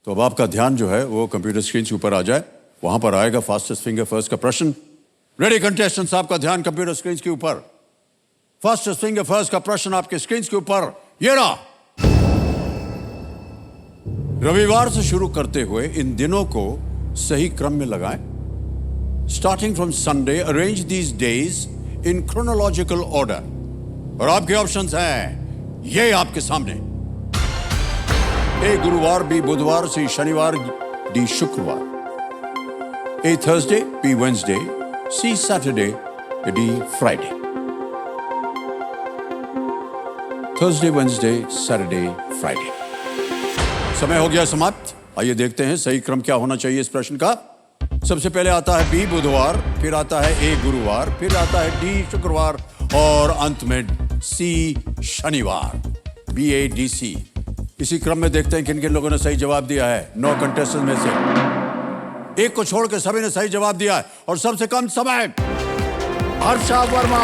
तो अब आपका ध्यान जो है वो कंप्यूटर स्क्रीन के ऊपर आ जाए, वहां पर आएगा फास्टेस्ट फिंगर फर्स्ट का प्रश्न। रेडी कंटेस्टेंट्स, आपका ध्यान कंप्यूटर स्क्रीन के ऊपर। फास्टेस्ट फिंगर फर्स्ट का प्रश्न आपके स्क्रीन के ऊपर ये रहा। रविवार से शुरू करते हुए इन दिनों को सही क्रम में लगाएं। Starting from Sunday, arrange these days in chronological order. और आपके ऑप्शंस हैं ये आपके सामने। ए गुरुवार, बी बुधवार, सी शनिवार, डी शुक्रवार। A Thursday, B Wednesday, C Saturday, D Friday. Thursday, Wednesday, Saturday, Friday. समय हो गया समाप्त। आइए देखते हैं सही क्रम क्या होना चाहिए इस प्रश्न का। सबसे पहले आता है बी बुधवार, फिर आता है ए गुरुवार, फिर आता है डी शुक्रवार और अंत में सी शनिवार। B A D C. इसी क्रम में देखते हैं किन किन लोगों ने सही जवाब दिया है। 9 कंटेस्टेंट में से एक को छोड़ के सभी ने सही जवाब दिया है। और सबसे कम समय हर्षा वर्मा।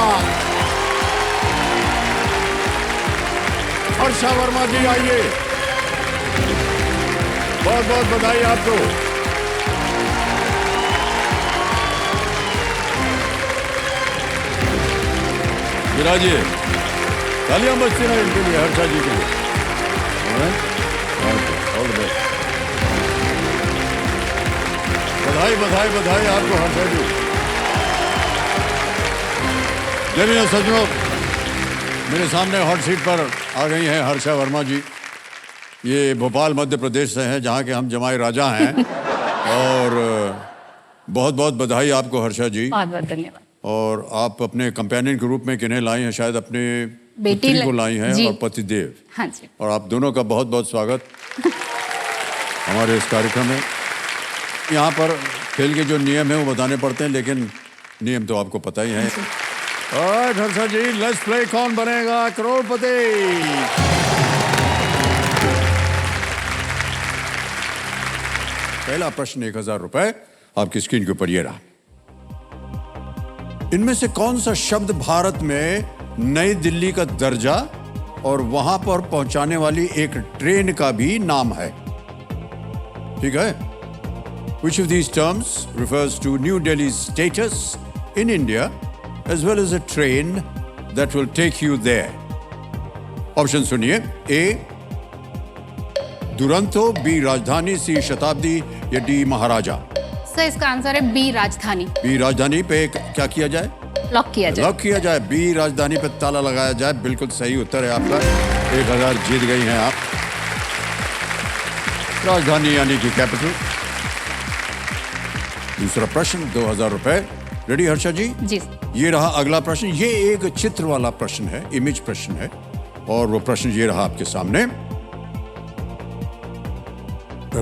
हर्षा वर्मा जी आइए, बहुत बहुत बधाई आपको। विराजिए, तालियां बजती हैं इनके लिए, हर्षा जी के लिए। बधाई बधाई बधाई आपको हर्षा जी। जमीन सज्जनों, मेरे सामने हॉट सीट पर आ गई हैं हर्षा वर्मा जी। ये भोपाल मध्य प्रदेश से हैं, जहाँ के हम जमाई राजा हैं। और बहुत बहुत बधाई आपको हर्षा जी। बहुत बहुत धन्यवाद। और आप अपने कंपेनियन के रूप में किन्हें लाई हैं? शायद अपने बेटी को लाई हैं और पतिदेव। हाँ जी। और आप दोनों का बहुत बहुत स्वागत हमारे इस कार्यक्रम में। यहाँ पर खेल के जो नियम है वो बताने पड़ते हैं, लेकिन नियम तो आपको पता ही है। और हर्षा जी, लेट्स प्ले कौन बनेगा करोड़पति। पहला प्रश्न 1000 रुपए आपकी स्क्रीन के ऊपर ये रहा। इनमें से कौन सा शब्द भारत में नई दिल्ली का दर्जा और वहां पर पहुंचाने वाली एक ट्रेन का भी नाम है? ठीक है। Which of these terms refers to New Delhi's status in India as well as a train that will take you there? Option सुनिए। ए दुरंतो, बी राजधानी, सी शताब्दी या डी महाराजा। सर इसका आंसर है बी राजधानी। बी राजधानी पे क्या किया जाए? लॉक किया जाए। लॉक किया जाए। बी राजधानी पे ताला लगाया जाए। बिल्कुल सही उत्तर है आपका। 1000 जीत गई हैं आप। राजधानी यानी कि कैपिटल। दूसरा प्रश्न 2000 रुपए। रेडी हर्षा जी? जी। ये रहा अगला प्रश्न। ये एक चित्र वाला प्रश्न है, इमेज प्रश्न है। और वो प्रश्न ये रहा आपके सामने।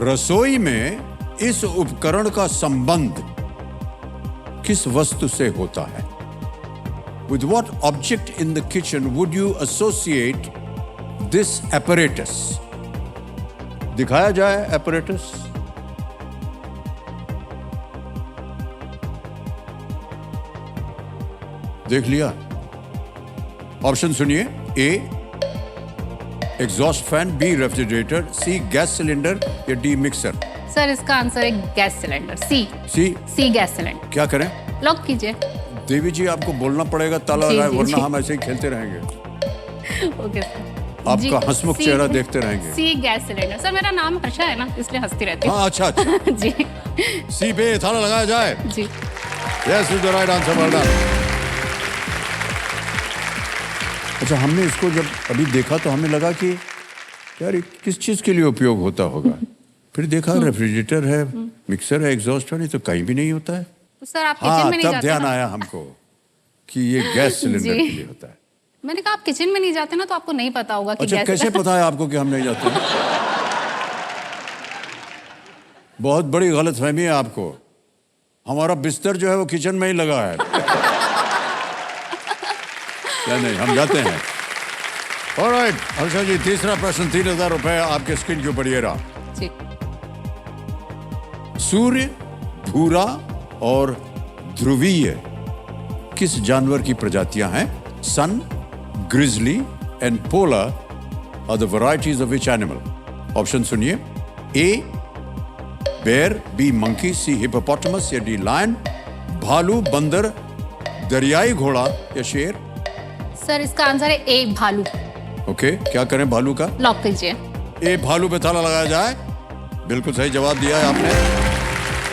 रसोई में इस उपकरण का संबंध किस वस्तु से होता है? With what object in the kitchen would you associate this apparatus? दिखाया जाए apparatus। देख लिया? ऑप्शन सुनिए। ए एग्जॉस्ट फैन, बी रेफ्रिजरेटर, सी गैस सिलेंडर या डी मिक्सर। सर इसका आंसर है गैस सिलेंडर। सी। सी गैस सिलेंडर। क्या करें? लॉक कीजिए। देवी जी, आपको बोलना पड़ेगा ताला लगाए, वरना हम ऐसे ही खेलते रहेंगे। Okay sir. आपका हंसमुख चेहरा देखते रहेंगे। सी गैस सिलेंडर। सर मेरा नाम हर्षा है ना, इसलिए हंसती रहती हूँ। हाँ, अच्छा अच्छा। जी। सी पे ताला लगाया जाए। जी। Yes is the right answer. Well done. अच्छा, हमने इसको जब अभी देखा तो हमें लगा कि यार ये किस चीज के लिए उपयोग होता होगा। फिर देखा रेफ्रिजरेटर है, मिक्सर है, एग्जॉस्ट फैन है, तो कहीं भी नहीं होता है। तो सर आप किचन में नहीं तब जाते ध्यान ना? आया हमको कि ये गैस सिलेंडर के लिए होता है। मैंने कहा आप किचन में नहीं जाते ना, तो आपको नहीं पता होगा कि अच्छा, कैसे पता है आपको कि हम नहीं जाते? बहुत बड़ी गलतफहमी है आपको। हमारा बिस्तर जो है वो किचन में ही लगा है। क्या नहीं, हम जाते हैं। ऑलराइट हर्षा जी, तीसरा प्रश्न 3000 रुपए आपके स्क्रीन के ऊपर ये रहा। जी। सूर्य, भूरा और ध्रुवीय किस जानवर की प्रजातियां हैं? Sun, grizzly and polar are the varieties of which animal? Option सुनिए। A bear, B monkey, C hippopotamus या डी लायन, भालू, बंदर, दरियाई घोड़ा या शेर? सर इसका आंसर है ए भालू। ओके, क्या करें भालू का? लॉक कीजिए। ए भालू पे ताला लगाया जाए। बिल्कुल सही जवाब दिया है आपने।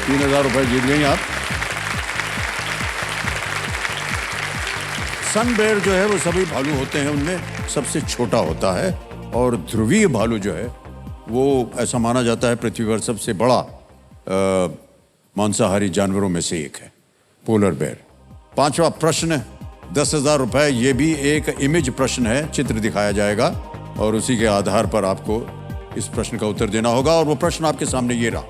3000 रुपए जीत गई आप। सन बेयर जो है वो सभी भालू होते हैं, उनमें सबसे छोटा होता है, और ध्रुवीय भालू जो है वो ऐसा माना जाता है पृथ्वी पर सबसे बड़ा मांसाहारी जानवरों में से एक है, पोलर बेयर। पांचवा प्रश्न 10,000 रुपए, ये भी एक इमेज प्रश्न है, चित्र दिखाया जाएगा और उसी के आधार पर आपको इस प्रश्न का उत्तर देना होगा, और वो प्रश्न आपके सामने ये रहा।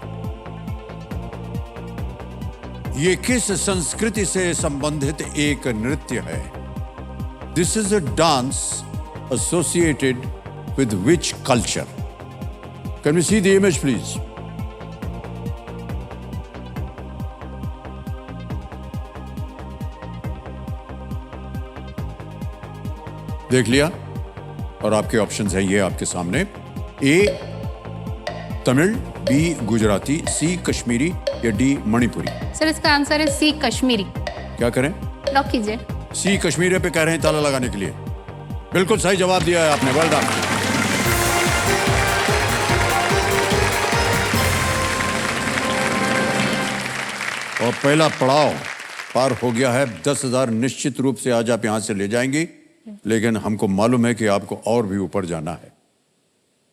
ये किस संस्कृति से संबंधित एक नृत्य है? This is a dance associated with which culture? Can we see the image please? देख लिया, और आपके ऑप्शंस हैं ये आपके सामने। A Tamil, B Gujarati, C Kashmiri या डी मणिपुरी? सर इसका आंसर है सी कश्मीरी। क्या करें? लॉक कीजिए। सी कश्मीरी पे कह रहे हैं ताला लगाने के लिए। बिल्कुल सही जवाब दिया है आपने, वेल डन। और पहला पड़ाव पार हो गया है। 10,000 निश्चित रूप से आज आप यहां से ले जाएंगे, लेकिन हमको मालूम है कि आपको और भी ऊपर जाना है।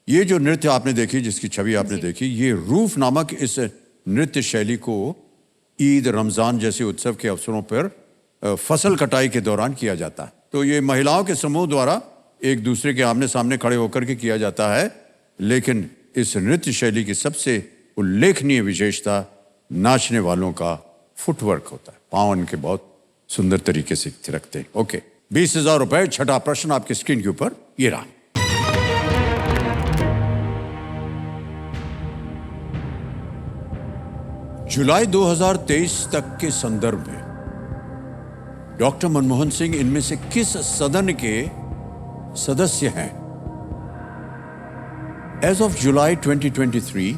ये जो नृत्य आपने देखी, जिसकी छवि आपने देखी, ये रूफ नामक इस नृत्य शैली को ईद, रमजान जैसे उत्सव के अवसरों पर फसल कटाई के दौरान किया जाता है। तो ये महिलाओं के समूह द्वारा एक दूसरे के आमने सामने खड़े होकर के किया जाता है, लेकिन इस नृत्य शैली की सबसे उल्लेखनीय विशेषता नाचने वालों का फुटवर्क होता है। पाँव इनके बहुत सुंदर तरीके से थिरकते हैं। ओके, 20,000 रुपए। छठा प्रश्न आपके स्क्रीन के ऊपर ये रहा। जुलाई 2023 तक के संदर्भ में डॉक्टर मनमोहन सिंह इनमें से किस सदन के सदस्य हैं? As of July 2023,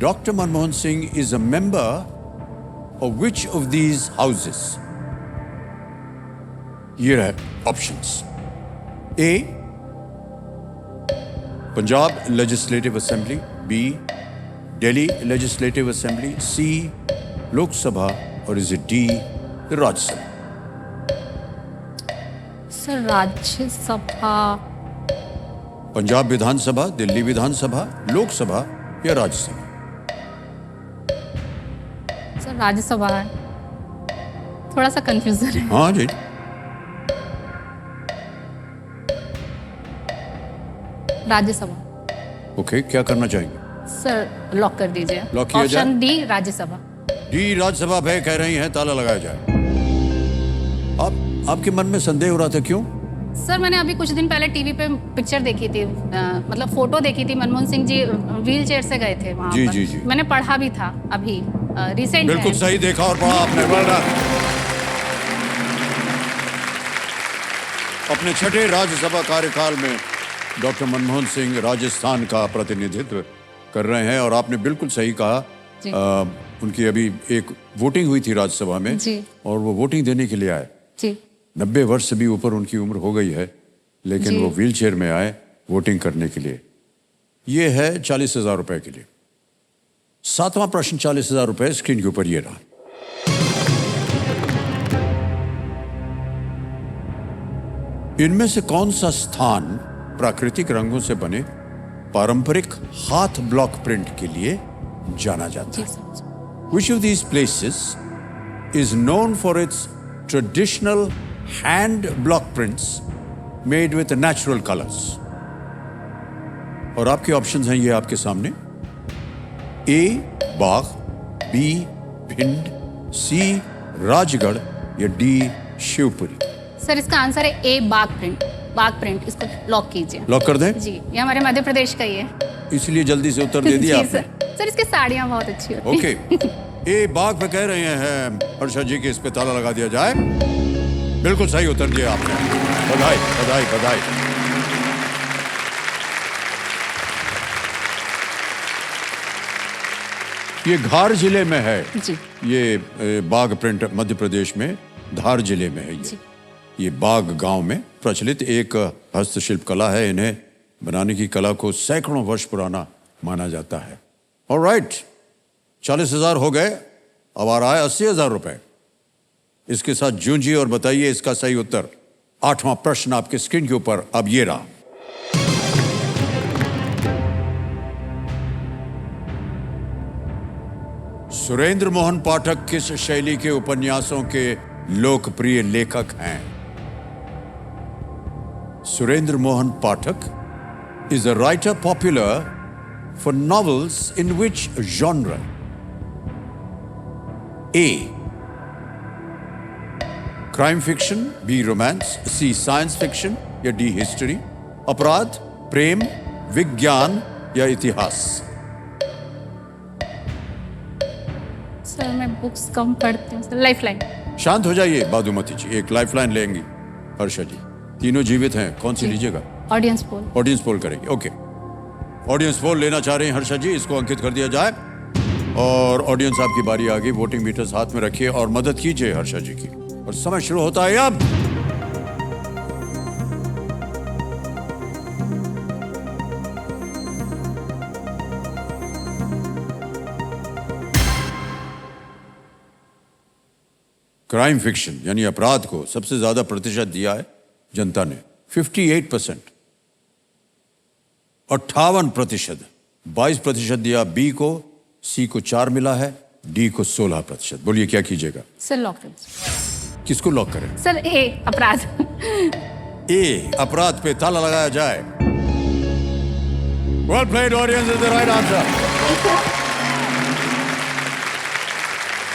doctor Manmohan Singh is a member of which of these houses? ये रहे options. A Punjab legislative assembly, B Delhi legislative assembly, C Lok Sabha, और is it D Rajya Sabha? Sir Rajya Sabha. Punjab Vidhan Sabha, Delhi Vidhan Sabha, Lok Sabha या राज्यसभा? सर राज्यसभा है, थोड़ा सा कंफ्यूजन है। हाँ जी, राज्यसभा। ओके, क्या करना चाहेंगे? सर लॉक कर दीजिए। लॉक किया जाए? Option D Rajya Sabha. D Rajya Sabha पे कह रही हैं, ताला लगाया जाए। आपके मन में संदेह हो रहा था, क्यों? सर मैंने अभी कुछ दिन पहले टीवी पे पिक्चर देखी थी, मतलब फोटो देखी थी, मनमोहन सिंह जी व्हील चेयर से गए थे वहां जी, पर। जी, जी। मैंने पढ़ा भी था अभी रिसेंट। बिल्कुल सही देखा और पढ़ा आपने, वेल डन। अपने छठे राज्यसभा कार्यकाल में डॉक्टर मनमोहन सिंह राजस्थान का प्रतिनिधित्व कर रहे हैं, और आपने बिल्कुल सही कहा। उनकी अभी एक वोटिंग हुई थी राज्यसभा में जी। और वो वोटिंग देने के लिए आए जी। 90 वर्ष से भी ऊपर उनकी उम्र हो गई है, लेकिन जी। वो व्हील चेयर में आए वोटिंग करने के लिए। ये है 40,000 रुपए के लिए। सातवां प्रश्न 40,000 रुपए स्क्रीन के ऊपर ये रहा। इनमें से कौन सा स्थान प्राकृतिक रंगों से बने पारंपरिक हाथ ब्लॉक प्रिंट के लिए जाना जाता है? Which of these places is known for its traditional hand block prints made with natural colors? और आपके ऑप्शंस हैं ये आपके सामने। ए बाग, बी भिंड, सी राजगढ़ या डी शिवपुरी? सर इसका आंसर है ए बाग प्रिंट। बाग प्रिंट, इसको लॉक कीजिए। लॉक कर दें? जी, ये हमारे मध्य प्रदेश का ही है। इसलिए जल्दी से उत्तर दे दिया जी आपने। सर इसकी साड़ियाँ बहुत अच्छी होती हैं। ओके, ए बाग पे कह रहे हैं हर्षा जी कि इस पे ताला लगा दिया जाए। बिल्कुल सही उत्तर दिया आपने, बधाई बधाई बधाई। ये धार जिले में है। जी ये बाग प्रिंट मध्य प्रदेश में धार जिले में है। ये बाग गांव में प्रचलित एक हस्तशिल्प कला है। इन्हें बनाने की कला को सैकड़ों वर्ष पुराना माना जाता है। ऑलराइट, 40,000 हो गए। अब आ रहा है 80,000 रुपए। इसके साथ जूझिए और बताइए इसका सही उत्तर। 8वां प्रश्न आपके स्क्रीन के ऊपर अब ये रहा। सुरेंद्र मोहन पाठक किस शैली के उपन्यासों के लोकप्रिय लेखक हैं? Surendra Mohan Pathak is a writer popular for novels in which genre? A. Crime fiction, B. Romance, C. Science fiction या D. History? अपराध, प्रेम, विज्ञान या इतिहास? सर मैं बुक्स कम पढ़ती हूँ सर। लाइफलाइन। शांत हो जाइए बादुमती जी, एक लाइफलाइन लेंगी हर्षा जी। तीनों जीवित हैं, कौन सी लीजिएगा? Audience poll. ऑडियंस पोल करेंगे। ओके, ऑडियंस पोल लेना चाह रहे हैं हर्षा जी, इसको अंकित कर दिया जाए। और ऑडियंस आपकी बारी आ गई। वोटिंग मीटर्स हाथ में रखिए और मदद कीजिए हर्षा जी की। और समय शुरू होता है अब। क्राइम फिक्शन यानी अपराध को सबसे ज्यादा प्रतिशत दिया है जनता ने, 58%। 58%। 22% दिया बी को, सी को 4 मिला है, डी को 16%। बोलिए क्या कीजिएगा? सर लॉक करें। किसको लॉक करें? सर ए अपराध। ए अपराध पे ताला लगाया जाए। Well played audience, is the right answer.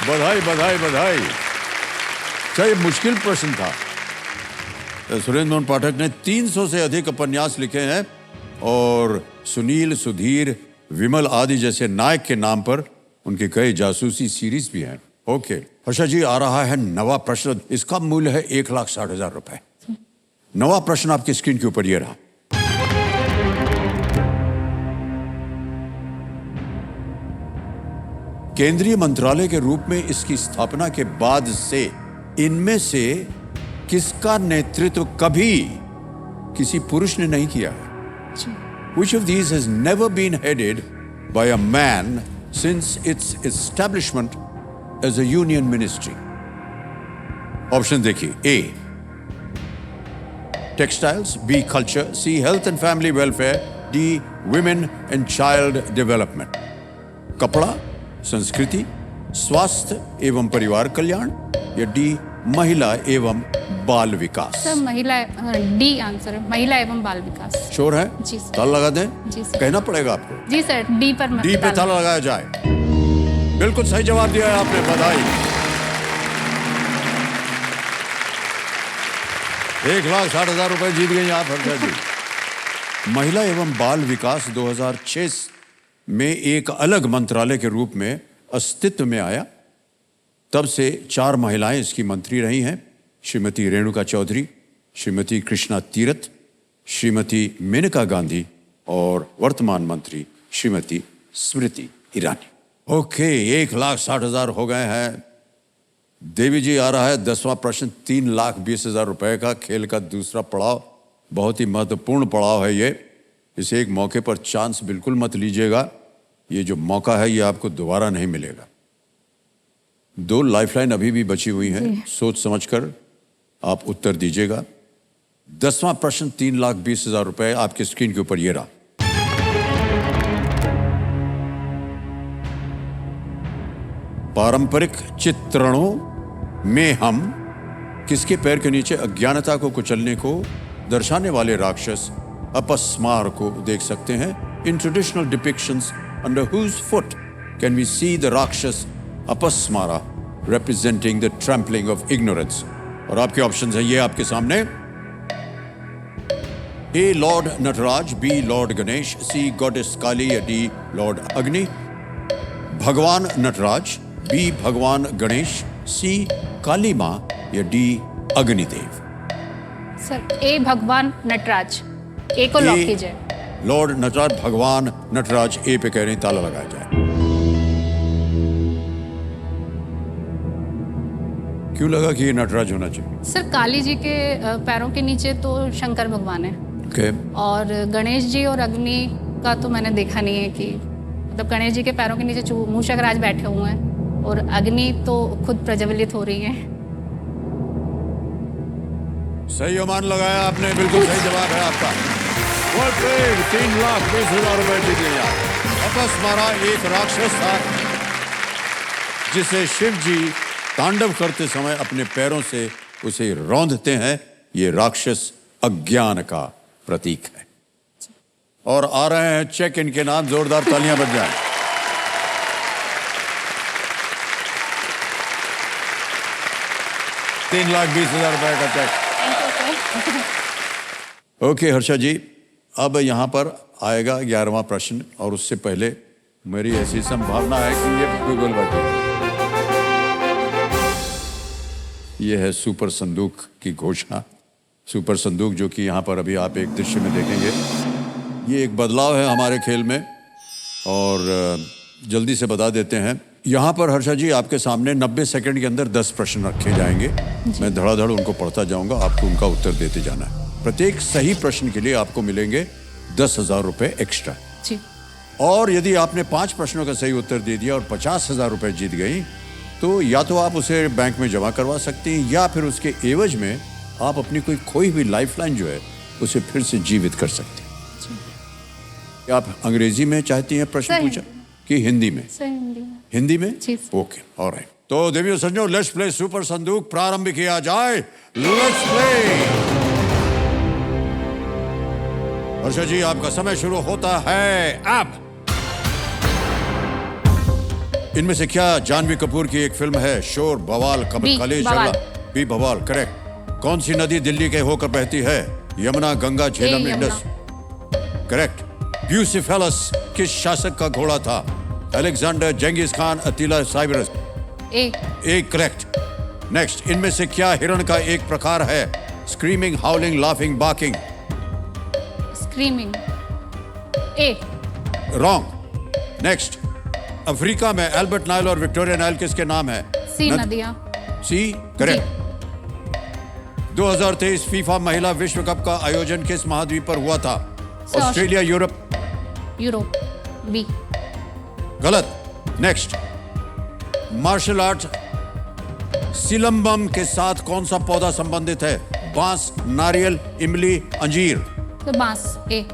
बधाई बधाई बधाई। क्या ये मुश्किल प्रश्न था? सुरेंद्र मोहन पाठक ने 300 से अधिक उपन्यास लिखे हैं और सुनील, सुधीर, विमल आदि जैसे नायक के नाम पर उनके कई जासूसी सीरीज भी हैं। ओके हर्षा जी, आ रहा है नवा प्रश्न। इसका मूल्य है 1,60,000 रुपए। नवा प्रश्न आपकी स्क्रीन के ऊपर ये रहा। केंद्रीय मंत्रालय के रूप में इसकी स्थापना के बाद से इनमें से किसका नेतृत्व कभी किसी पुरुष ने नहीं किया है? Which of these has never been headed by a man since its establishment as a union ministry? Option देखिए। A. Textiles, B. Culture, C. Health and Family Welfare, D. Women and Child Development. कपड़ा, संस्कृति, स्वास्थ्य एवं परिवार कल्याण या D महिला एवं बाल विकास? सर महिला, डी आंसर है, महिला एवं बाल विकास। श्योर है? जी सर। ताला लगा दें? जी सर। कहना पड़ेगा आपको। जी सर, डी पर डी पे ताला लगाया जाए। बिल्कुल सही जवाब दिया है आपने, बधाई। 1,60,000 रुपए जीत गई आप हर्षा जी। महिला एवं बाल विकास 2006 में एक अलग मंत्रालय के रूप में अस्तित्व में आया। तब से 4 महिलाएं इसकी मंत्री रही हैं। श्रीमती रेणुका चौधरी, श्रीमती कृष्णा तीरथ, श्रीमती मेनका गांधी और वर्तमान मंत्री श्रीमती स्मृति ईरानी। ओके, 1,60,000 हो गए हैं। देवी जी, आ रहा है 10वां प्रश्न, 3,20,000 रुपए का। खेल का दूसरा पड़ाव, बहुत ही महत्वपूर्ण पड़ाव है ये। इसे एक मौके पर चांस बिल्कुल मत लीजिएगा। ये जो मौका है ये आपको दोबारा नहीं मिलेगा। 2 लाइफलाइन अभी भी बची हुई हैं, सोच समझकर आप उत्तर दीजिएगा। 10वां प्रश्न, 3,20,000 रुपए आपके स्क्रीन के ऊपर ये रहा। पारंपरिक चित्रणों में हम किसके पैर के नीचे अज्ञानता को कुचलने को दर्शाने वाले राक्षस अपस्मार को देख सकते हैं? In traditional depictions under whose foot can we see the Rakshas Apasmara representing the trampling of ignorance? और आपके ऑप्शंस हैं ये आपके सामने। A. Lord Nataraj, B. Lord Ganesh, C. Goddess Kali या D. Lord Agni? भगवान नटराज, B. भगवान Ganesh, C. काली माँ या D. अग्निदेव? सर ए भगवान नटराज, ए को लॉक कीजिए। लॉर्ड नटराज, भगवान नटराज, ए पे कह रहे हैं, ताला लगाया जाए। क्यों लगा कि ये नटराज होना चाहिए? सर काली जी के पैरों के नीचे तो शंकर भगवान है ओके, और गणेश जी और अग्नि का तो मैंने देखा नहीं है कि मतलब गणेश जी के पैरों के नीचे मूषक राज बैठे हुए हैं और अग्नि तो खुद प्रज्वलित हो रही है। सही अनुमान लगाया आपने, बिल्कुल सही जवाब है आपका। वर्ल्ड ट्रेड 3,20,000 रुपए जीत लिया। वापस मारा एक राक्षस था जिसे शिव जी तांडव करते समय अपने पैरों से उसे रौंदते हैं। ये राक्षस अज्ञान का प्रतीक है। और आ रहे हैं चेक इनके नाम, जोरदार तालियां बज जाएं। ₹3,20,000 रुपए का चेक। ओके हर्षा जी, अब यहां पर आएगा 11वां प्रश्न और उससे पहले मेरी ऐसी संभावना है कि ये गूगल बैठे। ये है सुपर संदूक की घोषणा। सुपर संदूक जो कि यहाँ पर अभी आप एक दृश्य में देखेंगे। ये एक बदलाव है हमारे खेल में और जल्दी से बता देते हैं। यहाँ पर हर्षा जी आपके सामने 90 सेकंड के अंदर 10 प्रश्न रखे जाएंगे। मैं धड़ाधड़ उनको पढ़ता जाऊंगा, आपको उनका उत्तर देते जाना है। प्रत्येक सही प्रश्न के लिए आपको मिलेंगे 10,000 रुपए एक्स्ट्रा जी। और यदि आपने 5 प्रश्नों का सही उत्तर दे दिया और 50,000 रुपए जीत गई तो या तो आप उसे बैंक में जमा करवा सकती हैं या फिर उसके एवज में आप अपनी कोई खोई हुई लाइफलाइन जो है उसे फिर से जीवित कर सकते हैं। क्या आप अंग्रेजी में चाहती हैं प्रश्न पूछा कि हिंदी में? हिंदी में जी। Okay, alright. तो देवियों सज्जनों, लेट्स प्ले सुपर संदूक प्रारंभ किया जाए। Let's play. हर्षा जी आपका समय शुरू होता है अब। इनमें से क्या जानवी कपूर की एक फिल्म है? शोर, बवाल, कलेश, झगड़ा? बी बवाल, करेक्ट। कौन सी नदी दिल्ली के होकर बहती है? Yamuna, Ganga, Jhelum, Indus? Correct. Bucephalus किस शासक का घोड़ा था? अलेक्जेंडर, जेंगिस खान, अतीला, साइबरस? A correct. नेक्स्ट, इनमें से क्या हिरण का एक प्रकार है? Screaming, howling, laughing, barking? Screaming. A wrong. Next, Africa में एल्बर्ट नाइल और विक्टोरिया नाइल किसके नाम है? सी नदियां। C correct. 2023 फीफा महिला विश्व कप का आयोजन किस महाद्वीप पर हुआ था? Australia, Europe? यूरोप। बी गलत। नेक्स्ट, मार्शल आर्ट सिलंबम के साथ कौन सा पौधा संबंधित है? बांस, नारियल, इमली, अंजीर? तो बांस। ए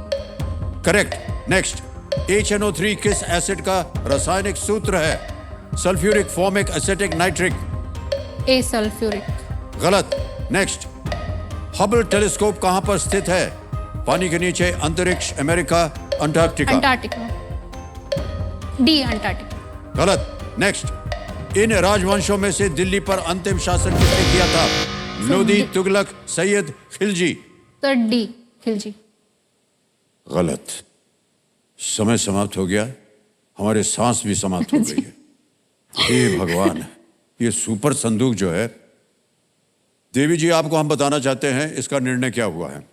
करेक्ट। नेक्स्ट, HNO3 किस एसिड का रासायनिक सूत्र है? Sulphuric, formic, acetic, nitric? A sulphuric. गलत। नेक्स्ट, हबल टेलीस्कोप कहां पर स्थित है? पानी के नीचे, अंतरिक्ष, America, Antarctica? Antarctica. D Antarctica. गलत। नेक्स्ट, इन राजवंशों में से दिल्ली पर अंतिम शासन किसने किया था? लोदी, तुगलक, सैयद, खिलजी? तो डी खिलजी। गलत। समय समाप्त हो गया, हमारे सांस भी समाप्त हो गई है। हे भगवान, ये सुपर संदूक जो है, देवी जी आपको हम बताना चाहते हैं इसका निर्णय क्या हुआ है।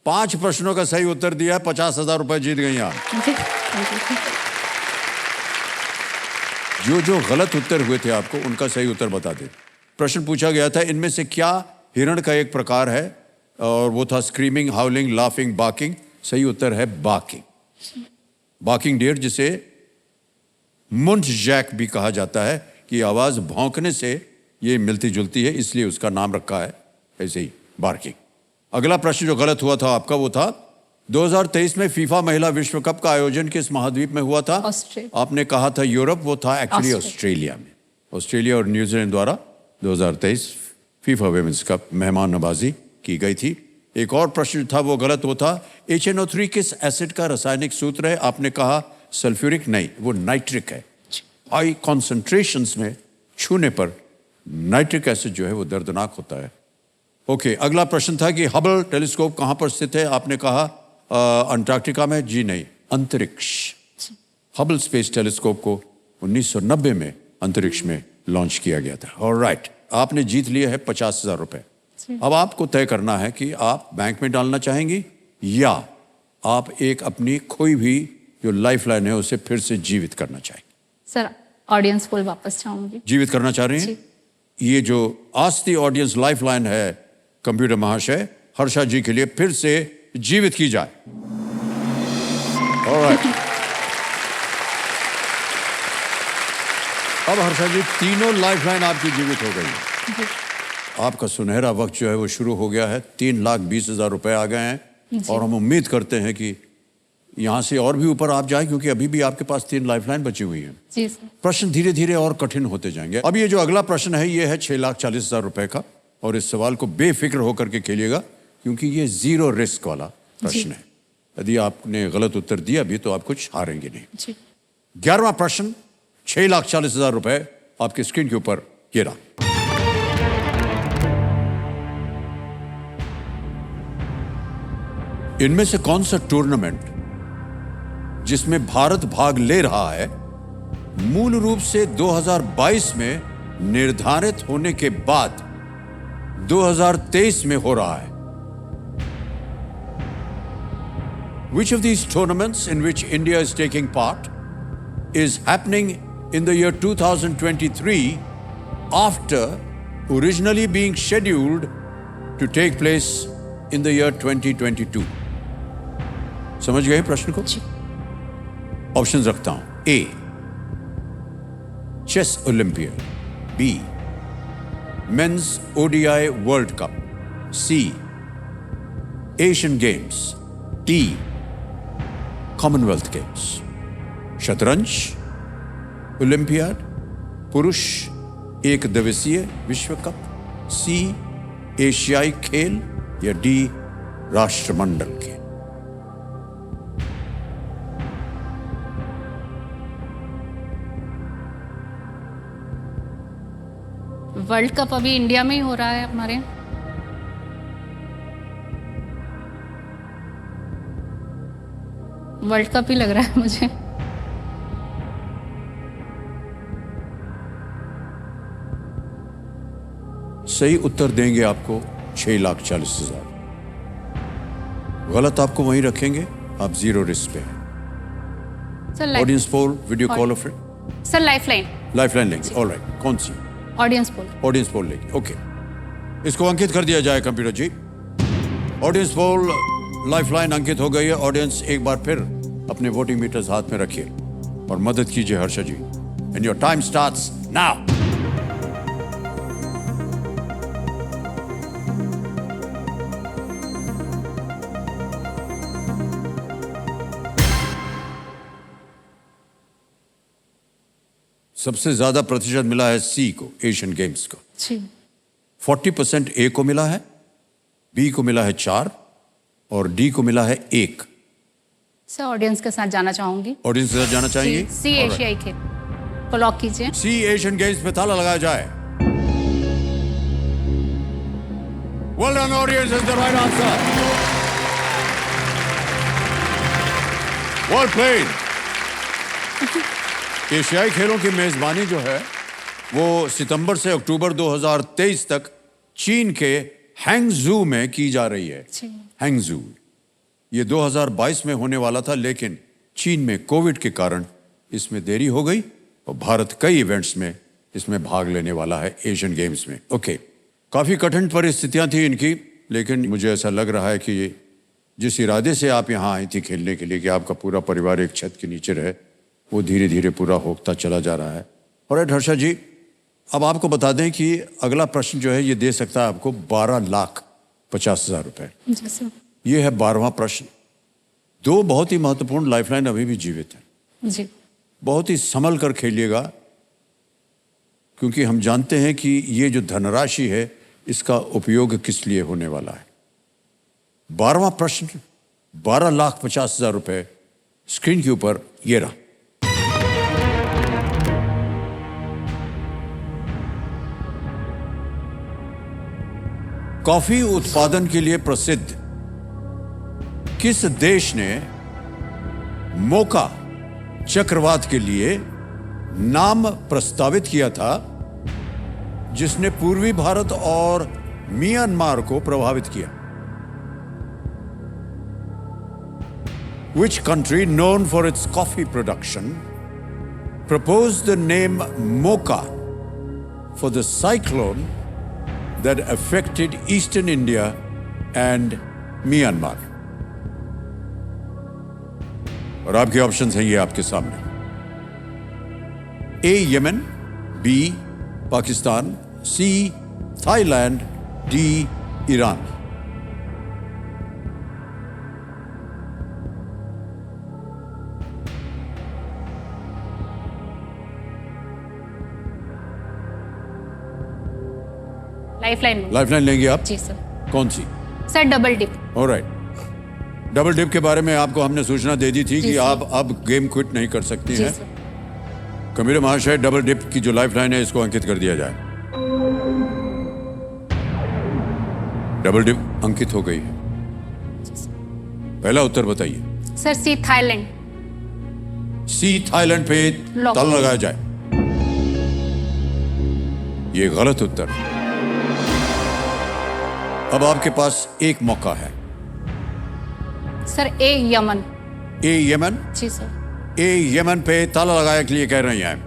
5 प्रश्नों का सही उत्तर दिया, 50,000 रुपए जीत गई आप। जो गलत उत्तर हुए थे आपको उनका सही उत्तर बता दे। प्रश्न पूछा गया था इनमें से क्या हिरण का एक प्रकार है, और वो था स्क्रीमिंग, हाउलिंग, लाफिंग, बार्किंग। सही उत्तर है बार्किंग। बार्किंग डियर, जिसे मुंट जैक भी कहा जाता है, कि आवाज भौंकने से ये मिलती जुलती है, इसलिए उसका नाम रखा है ऐसे ही, बार्किंग। अगला प्रश्न जो गलत हुआ था आपका वो था 2023 में फीफा महिला विश्व कप का आयोजन किस महाद्वीप में हुआ था? आपने कहा था यूरोप, वो था एक्चुअली ऑस्ट्रेलिया में। ऑस्ट्रेलिया और न्यूजीलैंड द्वारा 2023 फीफा वुमेन्स कप मेहमान नवाजी की गई थी। एक और प्रश्न था वो गलत, वो था HNO3 किस एसिड का रासायनिक सूत्र है? आपने कहा सल्फ्यूरिक, नहीं, वो नाइट्रिक है। हाई कॉन्सेंट्रेशंस में छूने पर नाइट्रिक एसिड जो है वो दर्दनाक होता है। ओके, अगला प्रश्न था कि हबल टेलीस्कोप कहां पर स्थित है? आपने कहा अंटार्कटिका में। जी नहीं, अंतरिक्ष। हबल स्पेस टेलीस्कोप को 1990 में अंतरिक्ष में लॉन्च किया गया था। ऑलराइट, आपने जीत लिया है 50,000 रुपए। अब आपको तय करना है कि आप बैंक में डालना चाहेंगी या आप एक अपनी खोई हुई जो लाइफलाइन है उसे फिर से जीवित करना चाहेंगी। सर ऑडियंस पोल वापस चाहूंगी। जीवित करना चाह रही हैं? ये जो आस्क द ऑडियंस लाइफलाइन है कंप्यूटर महाशय हर्षा जी के लिए फिर से जीवित की जाए। ऑलराइट, अब हर्षा जी तीनों लाइफलाइन आपकी जीवित हो गई है। आपका सुनहरा वक्त जो है वो शुरू हो गया है। 3,20,000 रुपए आ गए हैं और हम उम्मीद करते हैं कि यहाँ से और भी ऊपर आप जाए, क्योंकि अभी भी आपके पास 3 लाइफलाइन बची हुई हैं। जी सर। प्रश्न धीरे धीरे और कठिन होते जाएंगे। अब ये जो अगला प्रश्न है ये है 6,40,000 रुपए का, और इस सवाल को बेफिक्र होकर के खेलिएगा क्योंकि ये 0 रिस्क वाला प्रश्न है। यदि आपने गलत उत्तर दिया भी तो आप कुछ हारेंगे नहीं। जी। 11वां प्रश्न 6,40,000 रुपए आपकी स्क्रीन के ऊपर ये रहा। इनमें से कौन सा टूर्नामेंट जिसमें भारत भाग ले रहा है मूल रूप से 2022 में निर्धारित होने के बाद 2023 में हो रहा है? Which of these tournaments in which India is taking part is happening in the year 2023 after originally being scheduled to take place in the year 2022? समझ गए प्रश्न को? ऑप्शंस रखता हूं। A, chess olympiad. B, men's ODI world cup. C, Asian games. D, Commonwealth games. शतरंज, olympiad, पुरुष एक दिवसीय विश्व कप। सी, एशियाई खेल, या डी, राष्ट्रमंडल खेल। वर्ल्ड कप अभी इंडिया में ही हो रहा है हमारे। वर्ल्ड कप ही लग रहा है मुझे। सही उत्तर देंगे आपको 6,40,000। गलत आपको वहीं रखेंगे, आप 0 रिस्क पे हैं। Sir audience poll, video call of friend. Sir lifeline. Lifeline लेंगे, ऑलराइट। कौन सी? Audience poll. ऑडियंस पोल लेंगे, ओके। इसको अंकित कर दिया जाए कंप्यूटर जी। ऑडियंस पोल लाइफलाइन अंकित हो गई है। ऑडियंस एक बार फिर अपने वोटिंग मीटर्स हाथ में रखिए और मदद कीजिए Harsha ji. And your time starts now. सबसे ज्यादा प्रतिशत मिला है सी को, एशियन गेम्स को। 40% ए को मिला है, बी को मिला है 4 और डी को मिला है 1। सर ऑडियंस के साथ जाना चाहूंगी। ऑडियंस के साथ जाना चाहेंगे? सी एशियाई खेल को लॉक कीजिए। सी एशियन गेम्स पे ताला लगाया जाए। Well done, audience, is the right answer. Well played. एशियाई खेलों की मेजबानी जो है वो सितंबर से अक्टूबर 2023 तक चीन के हैंगजू में की जा रही है। हैंगजू ये 2022 में होने वाला था, लेकिन चीन में कोविड के कारण इसमें देरी हो गई और भारत कई इवेंट्स में इसमें भाग लेने वाला है, एशियन गेम्स में। ओके, काफी कठिन परिस्थितियां थी इनकी, लेकिन मुझे ऐसा लग रहा है कि जिस इरादे से आप यहाँ आई थी खेलने के लिए कि आपका पूरा परिवार एक छत के नीचे रहे, वो धीरे धीरे पूरा होता चला जा रहा है। और हर्षा जी, अब आपको बता दें कि अगला प्रश्न जो है ये दे सकता है आपको 12,50,000 रुपए। ये है 12वां प्रश्न। 2 बहुत ही महत्वपूर्ण लाइफलाइन अभी भी जीवित है जी। बहुत ही संभल कर खेलिएगा, क्योंकि हम जानते हैं कि ये जो धनराशि है इसका उपयोग किस लिए होने वाला है। 12वां प्रश्न 12,50,000 रुपए स्क्रीन के ऊपर ये रहा। कॉफी उत्पादन के लिए प्रसिद्ध किस देश ने मोका चक्रवात के लिए नाम प्रस्तावित किया था, जिसने पूर्वी भारत और म्यांमार को प्रभावित किया? Which country known for its coffee production proposed the name mocha for the cyclone that affected eastern India and Myanmar. और आपके ऑप्शंस हैं ये आपके सामने. A. Yemen, B. Pakistan, C. Thailand, D. Iran. Lifeline लेंगे आप? जी सर. कौन सी? Sir double dip. All right. Double dip के बारे में आपको हमने सूचना दे दी थी कि सर. आप अब गेम क्विट नहीं कर सकती जी हैं. सर. कबीर महाशय, डबल डिप की जो लाइफलाइन है इसको अंकित कर दिया जाए. डबल डिप अंकित हो गई है. पहला उत्तर बताइए. Sir C Thailand. C Thailand पे लॉक. ताला लगाया जाए. ये गलत उत्तर है. अब आपके पास एक मौका है. Sir A Yemen. A Yemen. जी सर. ए यमन पे ताला लगाने के लिए कह रही हैं.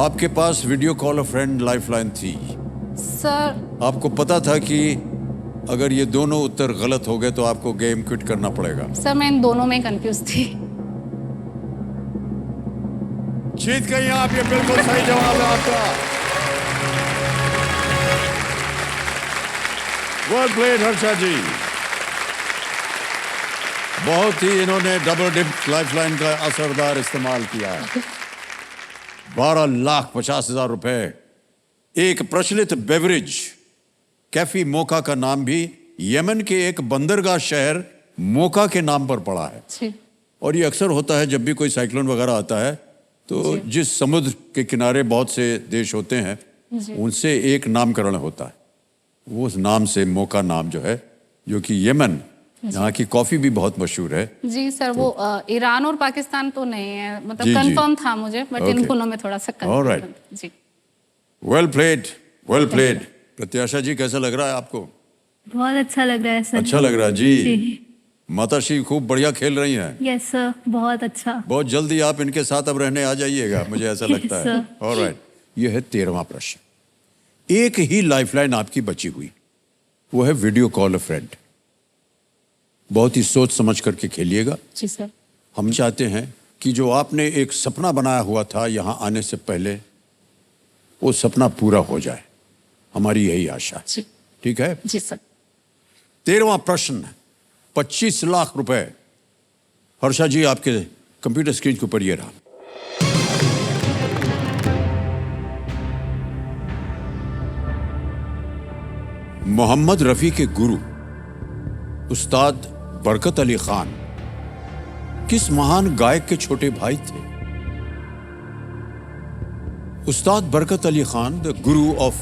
आपके पास video call a friend lifeline थी. सर आपको पता था कि अगर ये दोनों उत्तर गलत हो गए तो आपको गेम क्विट करना पड़ेगा. सर मैं इन दोनों में कंफ्यूज थी. जीत गई आप. ये बिल्कुल सही जवाब है आपका. वेल प्लेड हर्षा जी. बहुत ही इन्होंने डबल डिप लाइफलाइन का असरदार इस्तेमाल किया है. 12,50,000 रुपए. एक प्रचलित बेवरेज कैफी मोका का नाम भी यमन के एक बंदरगाह शहर मोका के नाम पर पड़ा है. जी. और ये अक्सर होता है जब भी कोई साइक्लोन वगैरह आता है तो जिस समुद्र के किनारे बहुत से देश होते हैं उनसे एक नामकरण होता है. वो उस नाम से मोका नाम जो है, जो कि यमन, यहाँ की कॉफी भी बहुत मशहूर है. जी सर. वो ईरान और पाकिस्तान तो नहीं है, जी, मतलब जी. कंफर्म था मुझे, बट इन Okay. दोनों में थोड़ा सा All right. जी. Well played, well played. Pratyasha ji, कैसा लग रहा है आपको? बहुत अच्छा लग रहा है सर. अच्छा लग रहा है जी. जी. माताश्री खूब बढ़िया खेल रही हैं. यस सर, बहुत अच्छा. बहुत जल्दी आप इनके साथ अब रहने आ जाइएगा, मुझे ऐसा लगता है. sir. ऑलराइट. ये है 13वां प्रश्न. एक ही लाइफलाइन आपकी बची हुई, वो है वीडियो कॉल अ फ्रेंड. बहुत ही सोच समझ करके खेलिएगा. जी सर. हम चाहते हैं कि जो आपने एक सपना बनाया हुआ था यहाँ आने से पहले, वो सपना पूरा हो जाए. हमारी यही आशा है. जी. ठीक है. जी सर. 13वां प्रश्न, 25 लाख रुपए. हर्षा जी, आपके कंप्यूटर स्क्रीन के ऊपर ये रहा. मोहम्मद रफी के गुरु उस्ताद बरकत अली खान किस महान गायक के छोटे भाई थे? Ustad Barkat Ali Khan, the guru of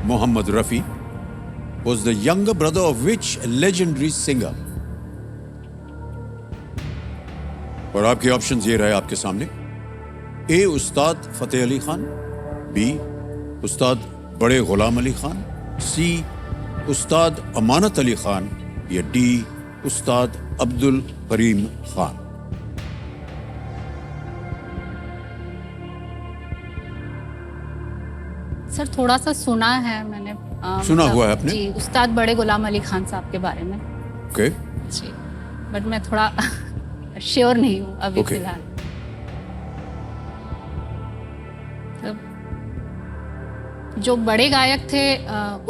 Mohammad Rafi, was the younger brother of which legendary singer? और आपके ऑप्शंस ये रहे आपके सामने. ए उस्ताद फतेह अली खान, बी उस्ताद बड़े गुलाम अली खान, सी उस्ताद अमानत अली खान, या डी उस्ताद अब्दुल करीम खान. सर थोड़ा सा सुना है मैंने. सुना हुआ है आपने? जी. उस्ताद बड़े गुलाम अली खान साहब के बारे में. ओके. जी. बट मैं थोड़ा श्योर नहीं हूँ अभी Okay. फिलहाल. जो बड़े गायक थे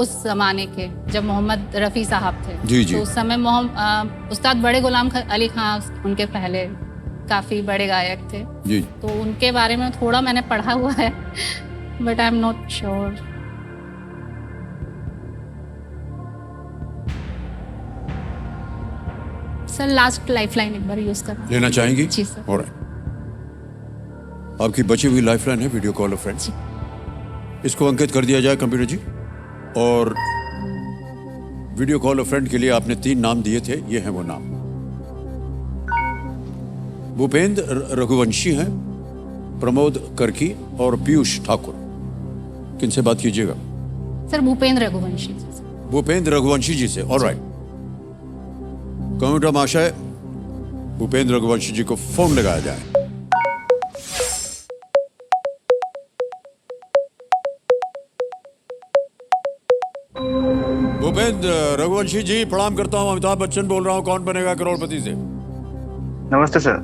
उस जमाने के, जब मोहम्मद रफ़ी साहब थे, जी, जी. तो उस समय उस्ताद बड़े गुलाम अली खान उनके पहले काफ़ी बड़े गायक थे. जी. तो उनके बारे में थोड़ा मैंने पढ़ा हुआ है, but I am not sure. Sir last lifeline एक बार यूज करना. लेना चाहेंगी? जी सर. ऑलराइट. आपकी बची हुई लाइफलाइन है वीडियो कॉल अ फ्रेंड. जी. इसको अंकित कर दिया जाए कंप्यूटर जी. और वीडियो कॉल अ फ्रेंड के लिए आपने 3 नाम दिए थे, ये हैं वो नाम. भूपेंद्र रघुवंशी हैं, प्रमोद कर्की और पीयूष ठाकुर. किनसे बात कीजिएगा? सर भूपेंद्र रघुवंशी जी से. भूपेंद्र रघुवंशी जी से. ऑलराइट. कंप्यूटर महाशय, भूपेंद्र रघुवंशी जी को फोन लगाया जाए. गोविंद, रघुवंशी जी प्रणाम करता हूँ। अमिताभ बच्चन बोल रहा हूँ, कौन बनेगा करोड़पति से। नमस्ते सर।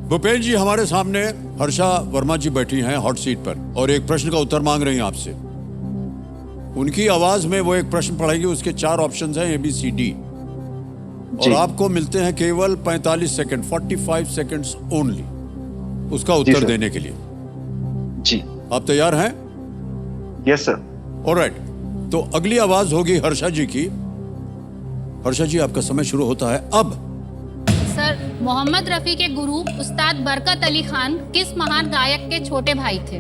भूपेन जी हमारे सामने हर्षा वर्मा जी बैठी हैं हॉट सीट पर और एक प्रश्न का उत्तर मांग रही हैं आपसे। उनकी आवाज में वो एक प्रश्न पढ़ेगी, उसके 4 ऑप्शंस हैं ABCD और आपको मिलते हैं केवल 45 सेकंड, 45 सेकंड्स ओनली उसका उत्तर देने के लिए। जी। आप तैयार हैं? Yes sir. ऑलराइट, तो अगली आवाज होगी हर्षा जी की। हर्षा जी आपका समय शुरू होता है अब। सर, मोहम्मद रफ़ी के गुरु उस्ताद बरकत अली खान किस महान गायक के छोटे भाई थे?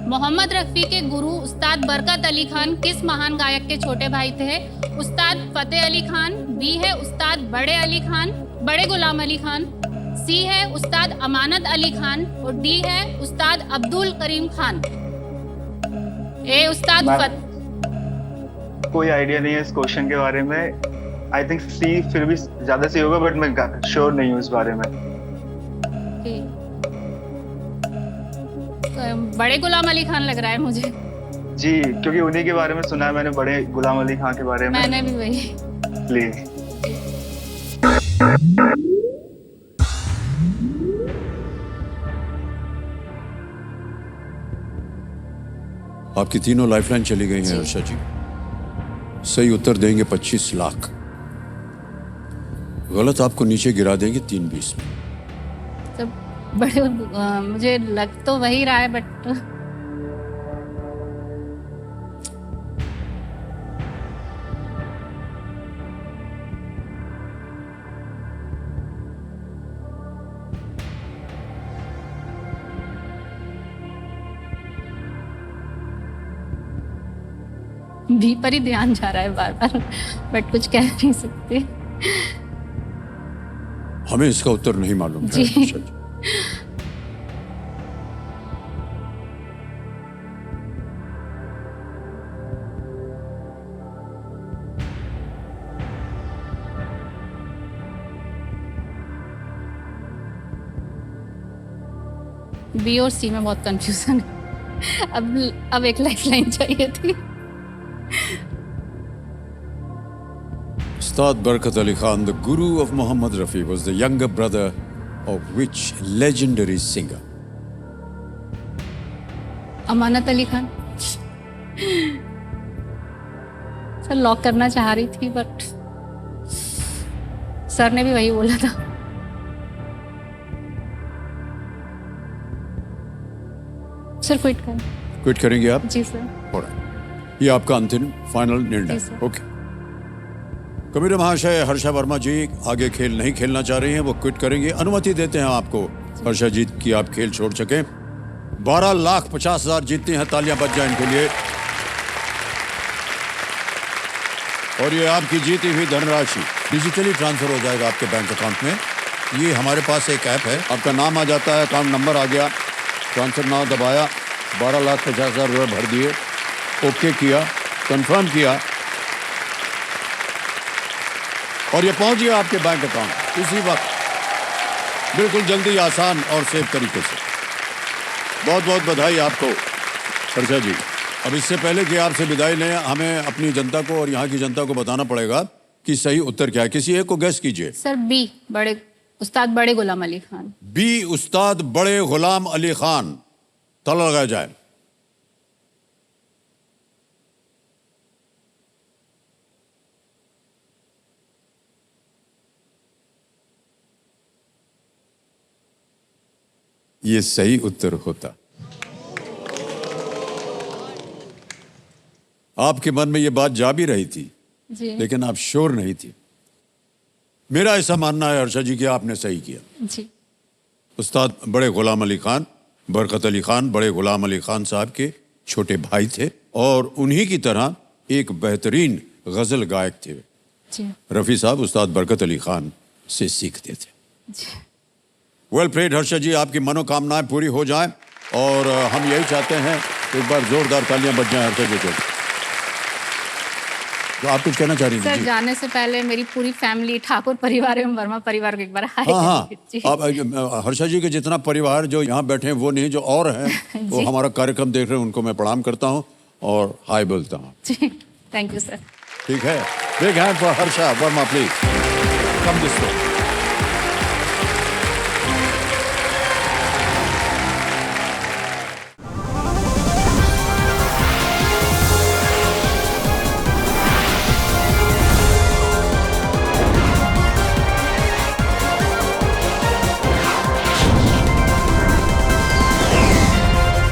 मोहम्मद रफ़ी के गुरु उस्ताद बरकत अली खान किस महान गायक के छोटे भाई थे? उस्ताद फतेह अली खान, बी है उस्ताद बड़े अली खान, बड़े गुलाम अली खान, सी है उस्ताद अमानत अली खान और डी है उस्ताद अब्दुल करीम खान। ए उस्ताद कोई आइडिया नहीं है इस क्वेश्चन के बारे में। आई थिंक सी फिर भी ज्यादा सही होगा, बट मैं श्योर नहीं हूँ इस बारे में। बड़े गुलाम अली खान लग रहा है मुझे। जी, क्योंकि उन्हीं के बारे में सुना है मैंने, बड़े गुलाम अली खान के बारे में। मैंने भी वही। प्लीज। आपकी तीनों लाइफलाइन चली गई हैं हर्षा जी। सही उत्तर देंगे 25 लाख, गलत आपको नीचे गिरा देंगे 3-20 में। तो बड़े मुझे लग तो वही रहा है, बट भी पर ही ध्यान जा रहा है बार बार, बट कुछ कह नहीं सकते। हमें इसका उत्तर नहीं मालूम है जी। हर्षा जी। बी और सी में बहुत कंफ्यूजन है। अब एक लाइफलाइन चाहिए थी। Ustad Barkat Ali Khan, the guru of Mohammad Rafi, was the younger brother of which legendary singer? Amanat Ali Khan. Sir lock करना चाह रही थी, बट सर ने भी वही बोला था। सर क्विट करेंगे आप? जी सर। Alright. ये आपका अंतिम फाइनल निर्णय। जी सर। ओके। कबीर महाशय, हर्षा वर्मा जी आगे खेल नहीं खेलना चाह रही हैं, वो क्विट करेंगे। अनुमति देते हैं आपको हर्षा जी की आप खेल छोड़ सकें। 12,50,000 जीतती हैं, तालियां बज जाए इनके लिए। और ये आपकी जीती हुई धनराशि डिजिटली ट्रांसफर हो जाएगा आपके बैंक अकाउंट में। ये हमारे पास एक ऐप है, आपका नाम आ जाता है, अकाउंट नंबर आ गया, ट्रांसफर नाउ दबाया, 12,50,000 रुपये भर दिए, ओके किया, कंफर्म किया और ये पहुंच गया आपके बैंक अकाउंट इसी वक्त, बिल्कुल जल्दी, आसान और सेफ तरीके से। बहुत बहुत बधाई आपको हर्षा जी। अब इससे पहले कि आपसे विदाई लें, हमें अपनी जनता को और यहाँ की जनता को बताना पड़ेगा कि सही उत्तर क्या है। किसी एक को गेस कीजिए। सर बी, उस्ताद बड़े गुलाम अली खान। बी, उस्ताद बड़े गुलाम अली खान। ताला लगाया जाए। ये सही उत्तर होता। आपके मन में ये बात जा भी रही थी जी। लेकिन आप श्योर नहीं थी। मेरा ऐसा मानना है हर्षा जी कि आपने सही किया। जी। उस्ताद बड़े गुलाम अली खान, बरकत अली खान बड़े गुलाम अली खान साहब के छोटे भाई थे और उन्हीं की तरह एक बेहतरीन गजल गायक थे। जी। रफ़ी साहब उस्ताद बरकत अली खान से सीखते थे। जी। वेल प्लेड हर्षा जी, आपकी मनोकामनाएं पूरी हो जाएं और हम यही चाहते हैं। एक बार जोरदार तालियां बज जाएं हर्षा जी को। तो आप कुछ कहना चाह रही थी? सर जाने से पहले मेरी पूरी फैमिली, ठाकुर परिवार एवं वर्मा परिवार को एक बार हाय। हाँ, अब हर्षा जी के जितना परिवार जो यहाँ बैठे हैं वो नहीं, जो और हैं वो हमारा कार्यक्रम देख रहे हैं, उनको मैं प्रणाम करता हूँ और हाय बोलता हूँ। जी, थैंक यू सर। ठीक है, big hand for Harsha Verma please come this way.